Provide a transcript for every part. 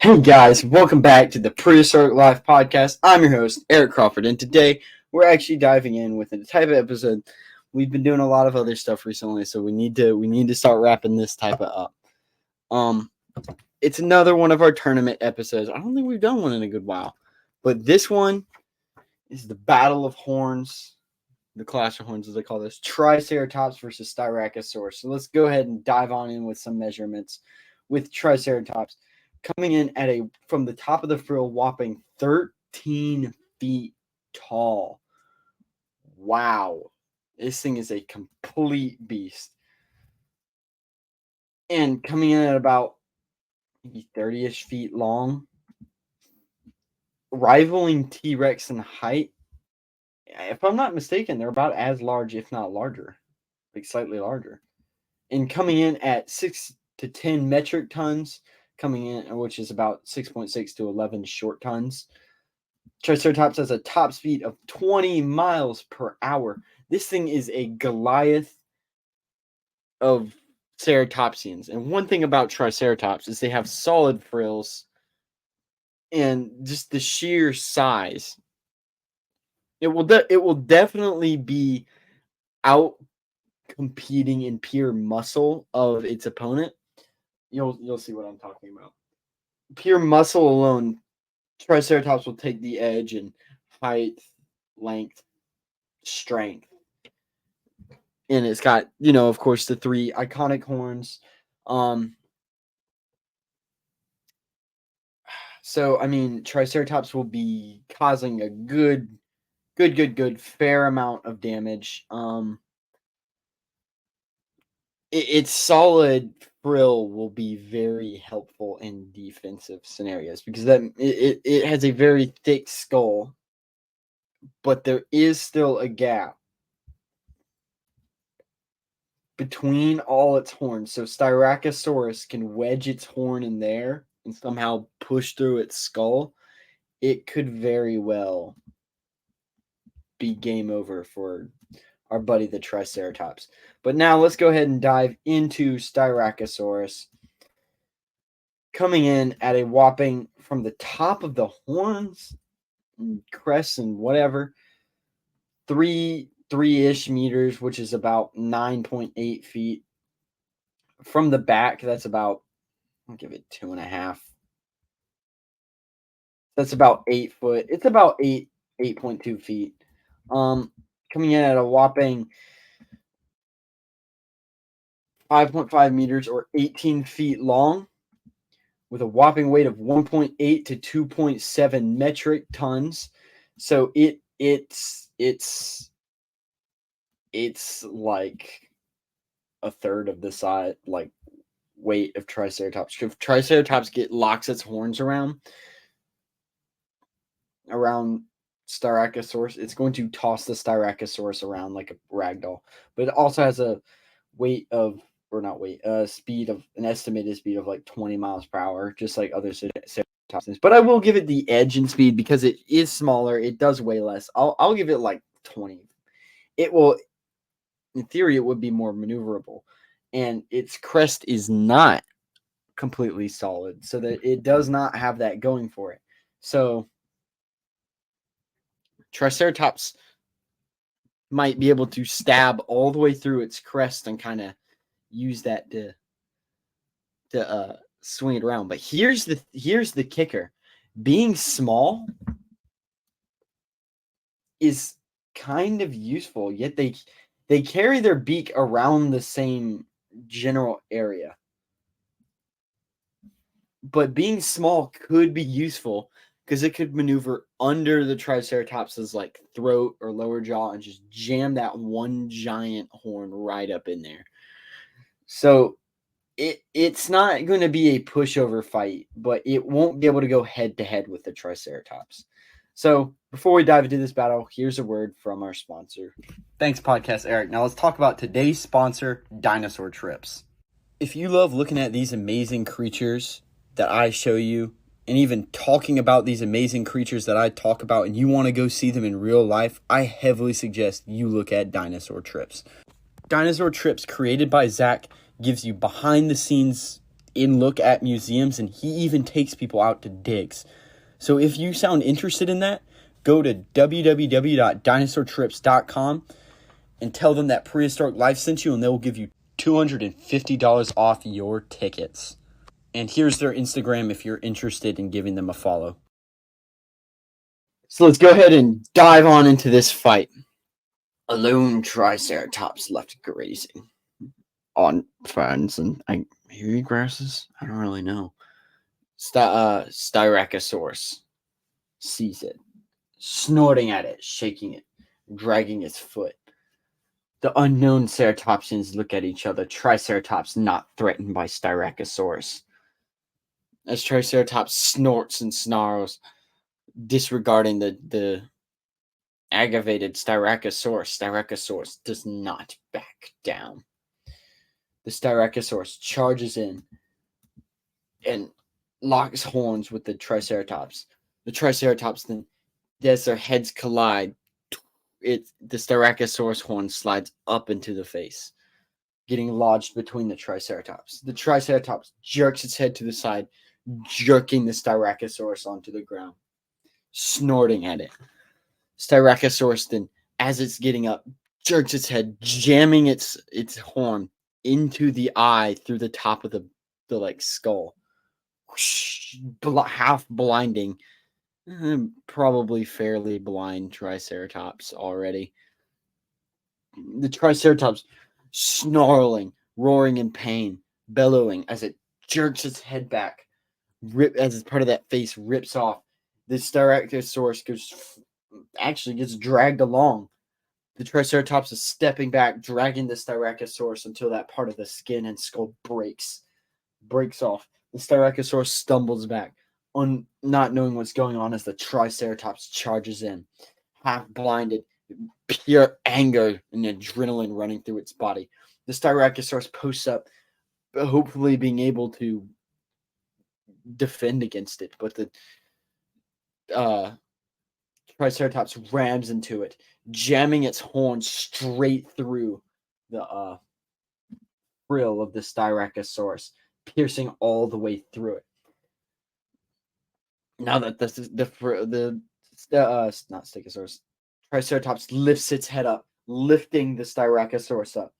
Hey guys, welcome back to the Prehistoric Life Podcast. I'm your host, Eric Crawford, and today we're actually diving in with a type of episode. We've been doing a lot of other stuff recently, so we need to start wrapping this type of up. It's another one of our tournament episodes. I don't think we've done one in a good while, but this one is the Battle of Horns, the Clash of Horns as they call this, Triceratops versus Styracosaurus. So let's go ahead and dive on in with some measurements with Triceratops. Coming in from the top of the frill, whopping 13 feet tall. Wow. This thing is a complete beast. And coming in at about maybe 30-ish feet long. Rivaling T-Rex in height. If I'm not mistaken, they're about as large, if not larger. Like slightly larger. And coming in at 6 to 10 metric tons. Coming in, which is about 6.6 to 11 short tons. Triceratops has a top speed of 20 miles per hour. This thing is a Goliath of ceratopsians. And one thing about Triceratops is they have solid frills and just the sheer size. It will definitely be out competing in pure muscle of its opponent. You'll see what I'm talking about. Pure muscle alone, Triceratops will take the edge in height, length, strength. And it's got, of course, the 3 iconic horns. So, Triceratops will be causing a good fair amount of damage. Its solid frill will be very helpful in defensive scenarios because it has a very thick skull, but there is still a gap between all its horns. So Styracosaurus can wedge its horn in there and somehow push through its skull. It could very well be game over for our buddy the Triceratops. But now let's go ahead and dive into Styracosaurus. Coming in at a whopping, from the top of the horns, and crests and whatever, 3-ish meters, which is about 9.8 feet. From the back, that's about, I'll give it 2.5. That's about 8 foot. It's about 8.2 feet. Coming in at a whopping 5.5 meters or 18 feet long with a whopping weight of 1.8 to 2.7 metric tons. So it's like a third of the size, like weight of Triceratops. If Triceratops locks its horns around Styracosaurus, it's going to toss the Styracosaurus around like a ragdoll. But it also has a speed of an estimated speed of like 20 miles per hour, just like other Ceratops. But I will give it the edge in speed because it is smaller. It does weigh less. I'll give it like 20. It will, in theory, it would be more maneuverable, and its crest is not completely solid, so that it does not have that going for it. So Triceratops might be able to stab all the way through its crest and kind of use that to swing it around. But here's the kicker. Being small is kind of useful, yet they carry their beak around the same general area. But being small could be useful because it could maneuver under the Triceratops's like throat or lower jaw and just jam that one giant horn right up in there. So it's not going to be a pushover fight, but it won't be able to go head to head with the Triceratops. So before we dive into this battle, here's a word from our sponsor. Thanks, Podcast Eric. Now let's talk about today's sponsor, Dinosaur Trips. If you love looking at these amazing creatures that I show you, and even talking about these amazing creatures that I talk about, and you want to go see them in real life, I heavily suggest you look at Dinosaur Trips. Dinosaur Trips, created by Zach, gives you behind-the-scenes and look at museums, and he even takes people out to digs. So if you sound interested in that, go to www.dinosaurtrips.com and tell them that Prehistoric Life sent you, and they will give you $250 off your tickets. And here's their Instagram if you're interested in giving them a follow. So let's go ahead and dive on into this fight. A lone Triceratops left grazing on ferns and maybe grasses. I don't really know. Styracosaurus sees it, snorting at it, shaking it, dragging its foot. The unknown ceratopsians look at each other. Triceratops not threatened by Styracosaurus. As Triceratops snorts and snarls, disregarding the aggravated Styracosaurus does not back down. The Styracosaurus charges in and locks horns with the Triceratops. The Triceratops then, as their heads collide, the Styracosaurus horn slides up into the face, getting lodged between the Triceratops. The Triceratops jerks its head to the side, jerking the Styracosaurus onto the ground, snorting at it. Styracosaurus then, as it's getting up, jerks its head, jamming its horn into the eye through the top of the skull, half blinding, probably fairly blind Triceratops already. The Triceratops snarling, roaring in pain, bellowing as it jerks its head back, as part of that face rips off. The Styracosaurus gets dragged along. The Triceratops is stepping back, dragging the Styracosaurus until that part of the skin and skull breaks off. The Styracosaurus stumbles back, not knowing what's going on as the Triceratops charges in, half blinded, pure anger and adrenaline running through its body. The Styracosaurus posts up, hopefully being able to defend against it, but the Triceratops rams into it, jamming its horn straight through the frill of the Styracosaurus, piercing all the way through it. Now that not Stegosaurus, Triceratops lifts its head up, lifting the Styracosaurus up.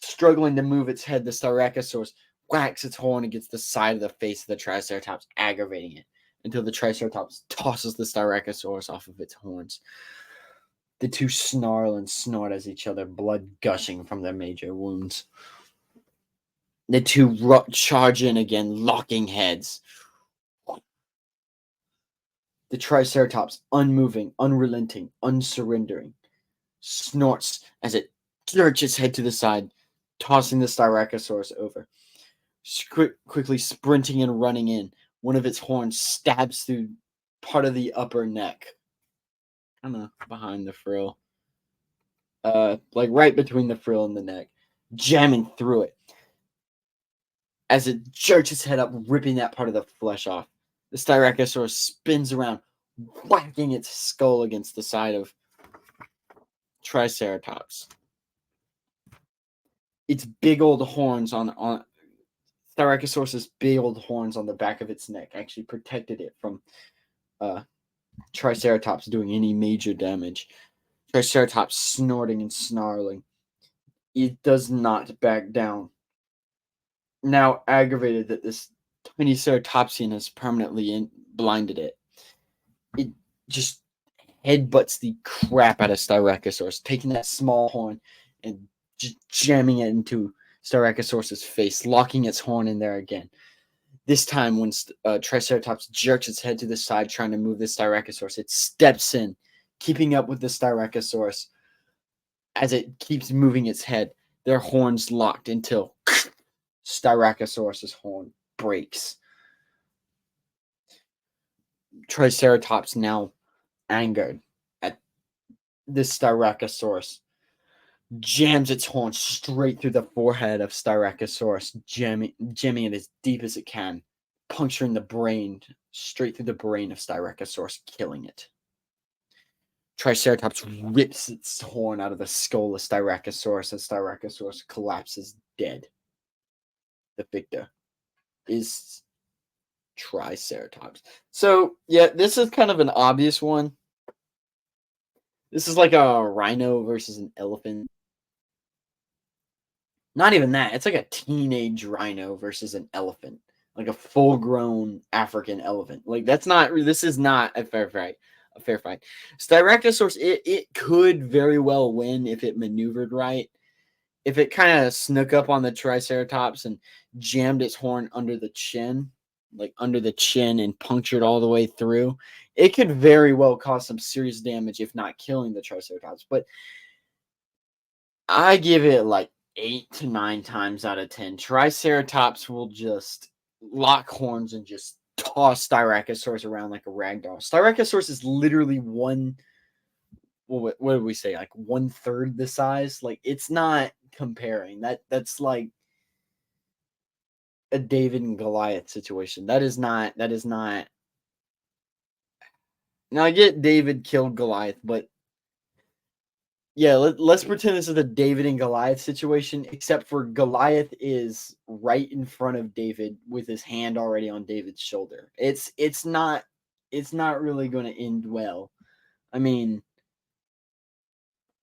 Struggling to move its head, the Styracosaurus whacks its horn against the side of the face of the Triceratops, aggravating it, until the Triceratops tosses the Styracosaurus off of its horns. The two snarl and snort at each other, blood gushing from their major wounds. The two charge in again, locking heads. The Triceratops, unmoving, unrelenting, unsurrendering, snorts as it jerks its head to the side, tossing the Styracosaurus over. Quickly sprinting and running in, one of its horns stabs through part of the upper neck, kind of behind the frill, right between the frill and the neck, jamming through it. As it jerks its head up, ripping that part of the flesh off, the Styracosaurus spins around, whacking its skull against the side of Triceratops. Its big old horns on Styracosaurus's big old horns on the back of its neck actually protected it from Triceratops doing any major damage. Triceratops snorting and snarling. It does not back down. Now aggravated that this tiny ceratopsian has permanently blinded it, it just headbutts the crap out of Styracosaurus, taking that small horn and just jamming it into Styracosaurus's face, locking its horn in there again. This time, when Triceratops jerks its head to the side, trying to move the Styracosaurus, it steps in, keeping up with the Styracosaurus. As it keeps moving its head, their horns locked until Styracosaurus's horn breaks. Triceratops, now angered at this Styracosaurus, jams its horn straight through the forehead of Styracosaurus, jamming it as deep as it can, puncturing the brain, straight through the brain of Styracosaurus, killing it. Triceratops rips its horn out of the skull of Styracosaurus, and Styracosaurus collapses dead. The victor is Triceratops. So, yeah, this is kind of an obvious one. This is like a rhino versus an elephant. Not even that. It's like a teenage rhino versus an elephant. Like a full-grown African elephant. Like, this is not a fair fight. Styracosaurus, it could very well win if it maneuvered right. If it kind of snuck up on the Triceratops and jammed its horn under the chin, and punctured all the way through, it could very well cause some serious damage, if not killing the Triceratops. But I give it like 8 to 9 times out of 10. Triceratops will just lock horns and just toss Styracosaurus around like a rag doll. Styracosaurus is literally what did we say? Like 1/3 the size. Like, it's not comparing. That's like a David and Goliath situation. That is not. Now, I get David killed Goliath, but yeah, let's pretend this is a David and Goliath situation, except for Goliath is right in front of David with his hand already on David's shoulder. It's not really going to end well. I mean,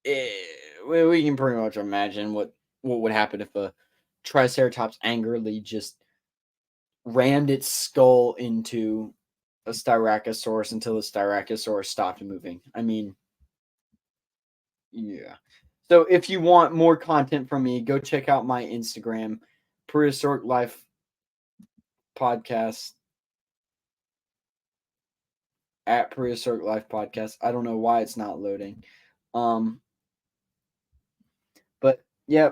we can pretty much imagine what would happen if a Triceratops angrily just rammed its skull into a Styracosaurus until the Styracosaurus stopped moving. I mean, yeah. So if you want more content from me, go check out my Instagram, Prehistoric Life Podcast, at Prehistoric Life Podcast. I don't know why it's not loading. But yeah,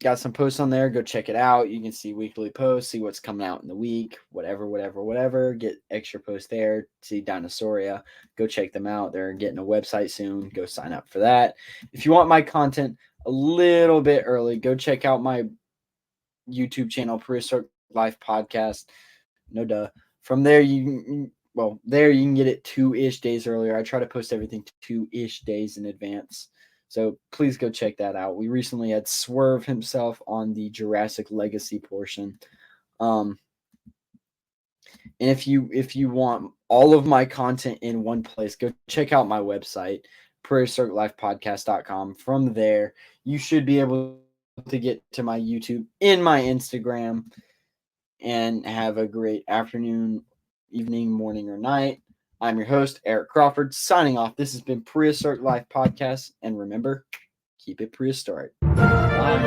got some posts on there. Go check it out. You can see weekly posts, see what's coming out in the week, whatever. Get extra posts there. See Dinosauria. Go check them out. They're getting a website soon. Go sign up for that. If you want my content a little bit early, go check out my YouTube channel, Prehistoric Life Podcast. No duh. From there, you can get it 2-ish days earlier. I try to post everything 2-ish days in advance. So please go check that out. We recently had Swerve himself on the Jurassic Legacy portion. And if you want all of my content in one place, go check out my website, prehistoriclifepodcast.com. From there, you should be able to get to my YouTube and my Instagram and have a great afternoon, evening, morning, or night. I'm your host, Eric Crawford, signing off. This has been Prehistoric Life Podcast, and remember, keep it prehistoric. Bye.